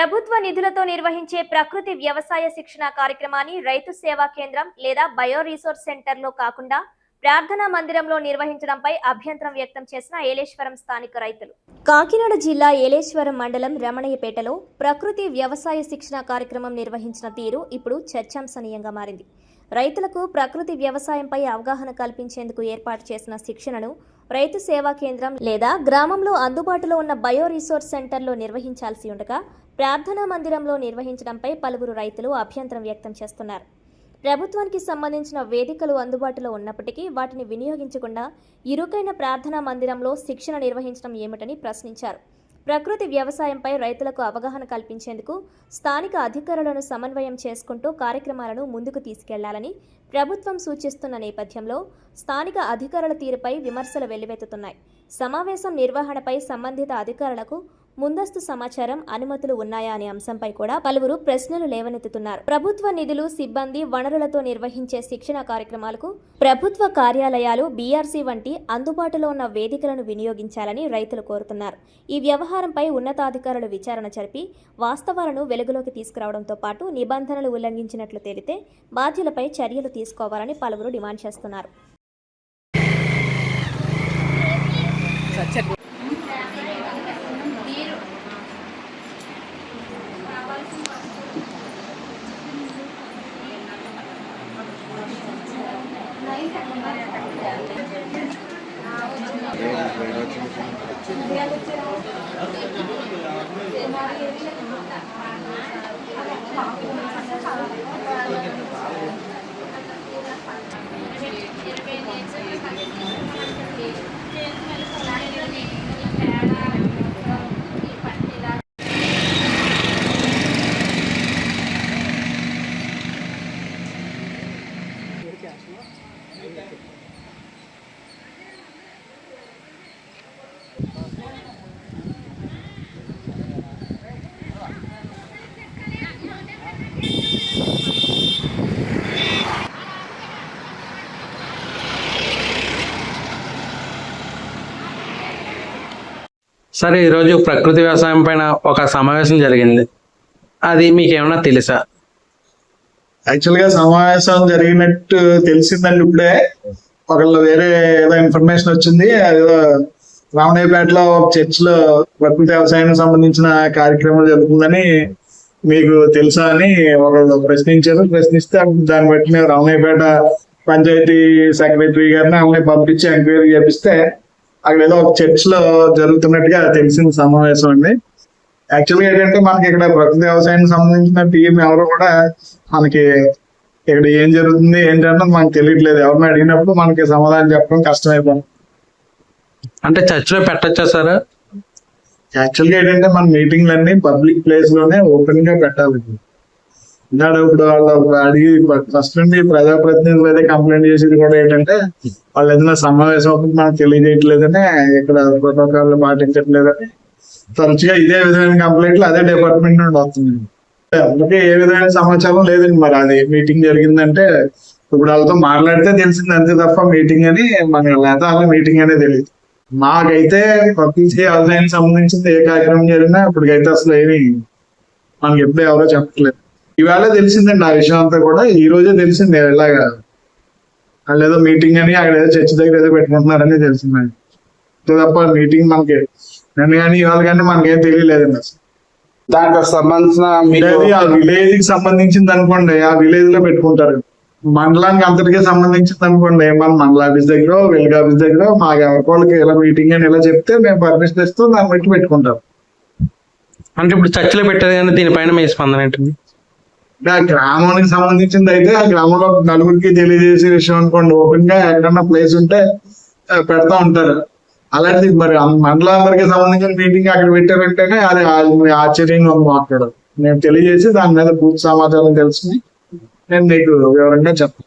ప్రభుత్వ నిధులతో నిర్వహించే ప్రకృతి వ్యవసాయ శిక్షణ కార్యక్రమాన్ని రైతు సేవా కేంద్రం లేదా బయో రిసోర్స్ సెంటర్లో కాకుండా ప్రార్థనా మందిరంలో నిర్వహించడంపై అభ్యంతరం వ్యక్తం చేసిన ఏలేశ్వరం స్థానిక రైతులు. కాకినాడ జిల్లా ఏలేశ్వరం మండలం రమణయ్యపేటలో ప్రకృతి వ్యవసాయ శిక్షణ కార్యక్రమం నిర్వహించిన తీరు ఇప్పుడు చర్చాంశనీయంగా మారింది. రైతులకు ప్రకృతి వ్యవసాయంపై అవగాహన కల్పించేందుకు ఏర్పాటు చేసిన శిక్షణను రైతు సేవా కేంద్రం లేదా గ్రామంలో అందుబాటులో ఉన్న బయో రిసోర్స్ సెంటర్లో నిర్వహించాల్సి ఉండగా ప్రార్థనా మందిరంలో నిర్వహించడంపై పలువురు రైతులు అభ్యంతరం వ్యక్తం చేస్తున్నారు. ప్రభుత్వానికి సంబంధించిన వేదికలు అందుబాటులో ఉన్నప్పటికీ వాటిని వినియోగించకుండా ఇరుకైన ప్రార్థనా మందిరంలో శిక్షణ నిర్వహించడం ఏమిటని ప్రశ్నించారు. ప్రకృతి వ్యవసాయంపై రైతులకు అవగాహన కల్పించేందుకు స్థానిక అధికారులను సమన్వయం చేసుకుంటూ కార్యక్రమాలను ముందుకు తీసుకెళ్లాలని ప్రభుత్వం సూచిస్తున్న నేపథ్యంలో స్థానిక అధికారుల తీరుపై విమర్శలు వెల్లువెత్తుతున్నాయి. సమావేశం నిర్వహణపై సంబంధిత అధికారులకు ముందస్తు సమాచారం, అనుమతులు ఉన్నాయా అనే అంశంపై కూడా పలువురు ప్రశ్నలు లేవనెత్తుతున్నారు. ప్రభుత్వ నిధులు, సిబ్బంది, వనరులతో నిర్వహించే శిక్షణ కార్యక్రమాలకు ప్రభుత్వ కార్యాలయాలు, బీఆర్సీ వంటి అందుబాటులో ఉన్న వేదికలను వినియోగించాలని రైతులు కోరుతున్నారు. ఈ వ్యవహారంపై ఉన్నతాధికారులు విచారణ జరిపి వాస్తవాలను వెలుగులోకి తీసుకురావడంతో పాటు నిబంధనలు ఉల్లంఘించినట్లు తేలితే బాధ్యులపై చర్యలు తీసుకోవాలని పలువురు డిమాండ్ చేస్తున్నారు. సరే, ఈరోజు ప్రకృతి వ్యవసాయం పైన ఒక సమావేశం జరిగింది. అది మీకు ఏమన్నా తెలుసా? యాక్చువల్గా సమావేశం జరిగినట్టు తెలిసిందండి. ఇప్పుడే ఒకళ్ళు వేరే ఏదో ఇన్ఫర్మేషన్ వచ్చింది. అదేదో రామణయ్యపేటలో చర్చిలో ప్రకృతి వ్యవసాయానికి సంబంధించిన కార్యక్రమం జరుగుతుందని మీకు తెలుసా అని ఒకళ్ళు ప్రశ్నించారు. ప్రశ్నిస్తే దాన్ని బట్టి మేము రామణయ్యపేట పంచాయతీ సెక్రటరీ గారిని ఆమె పంపించి ఎంక్వైరీ చేపిస్తే అక్కడ ఏదో ఒక చర్చ్ లో జరుగుతున్నట్టుగా తెలిసిన సమావేశం అండి. యాక్చువల్గా ఏంటంటే మనకి ఇక్కడ ప్రకృతి వ్యవసాయానికి సంబంధించిన టీం ఎవరు కూడా మనకి ఇక్కడ ఏం జరుగుతుంది ఏంటంటే మనకు తెలియట్లేదు. ఎవరిని అడిగినప్పుడు మనకి సమాధానం చెప్పడం కష్టమైపోయింది. అంటే చర్చ్ లో పెట్టచ్చా సార్? యాక్చువల్గా ఏంటంటే మన మీటింగ్లన్నీ పబ్లిక్ ప్లేస్ లోనే ఓపెన్ గా పెట్టాలి. ఇప్పుడు వాళ్ళు అడిగి ఫస్ట్ నుండి ప్రజాప్రతినిధులు అయితే కంప్లైంట్ చేసేది కూడా ఏంటంటే వాళ్ళు ఏదైనా సమావేశం అప్పుడు మనకు తెలియజేయట్లేదని, ఇక్కడ ప్రోటోకాల్ పాటించట్లేదని తరచుగా ఇదే విధమైన కంప్లైంట్లు అదే డిపార్ట్మెంట్ నుండి వస్తుంది. అందుకే ఏ విధమైన సమాచారం లేదండి. మరి అది మీటింగ్ జరిగిందంటే ఇప్పుడు వాళ్ళతో మాట్లాడితే తెలిసింది అంతే తప్ప మీటింగ్ అని మనకి లేదా మీటింగ్ అనేది తెలియదు. మాకైతే ప్రకృతి వ్యవసాయానికి సంబంధించింది ఏ కార్యక్రమం జరిగినా ఇప్పటికైతే అసలు ఏమి మనకి ఎప్పుడూ ఎవరో చెప్పట్లేదు. ఇవాళ తెలిసిందండి ఆ విషయం అంతా కూడా. ఈ రోజే తెలిసింది ఇలాగా వాళ్ళు ఏదో మీటింగ్ అని అక్కడ ఏదో చర్చ్ దగ్గర ఏదో పెట్టుకుంటున్నారని తెలిసిందండి. తప్ప మీటింగ్ మనకి నన్ను కానీ ఇవాళ కానీ మనకేం తెలియలేదండి అసలు. దానికి సంబంధించిన ఆ విలేజ్ కి సంబంధించింది అనుకోండి, ఆ విలేజ్ లో పెట్టుకుంటారు. మండలానికి అంతటికే సంబంధించింది అనుకోండి, మన మండల ఆఫీస్ దగ్గర, వెలుగు ఆఫీస్ దగ్గర మాకు ఎవరికోళ్ళకి ఇలా మీటింగ్ అని ఇలా చెప్తే మేము పర్మిషన్ ఇస్తూ దాన్ని బట్టి పెట్టుకుంటాం. అంటే ఇప్పుడు చర్చలో పెట్టేది కానీ దీనిపైన మీ స్పందన ఏంటండి? ఆ గ్రామానికి సంబంధించింది అయితే ఆ గ్రామంలో నలుగురికి తెలియజేసే విషయం అనుకోండి, ఓపెన్ గా ఎక్కడన్నా ప్లేస్ ఉంటే పెడతా ఉంటారు. అలాంటిది మరి మండలానికి సంబంధించిన మీటింగ్ అక్కడ పెట్టారంటేనే అది ఆశ్చర్యంగా ఉంది. మాట్లాడదు నేను తెలియజేసి దాని మీద పూర్తి సమాచారం తెలుసుకుని నేను మీకు వివరంగా చెప్తాను.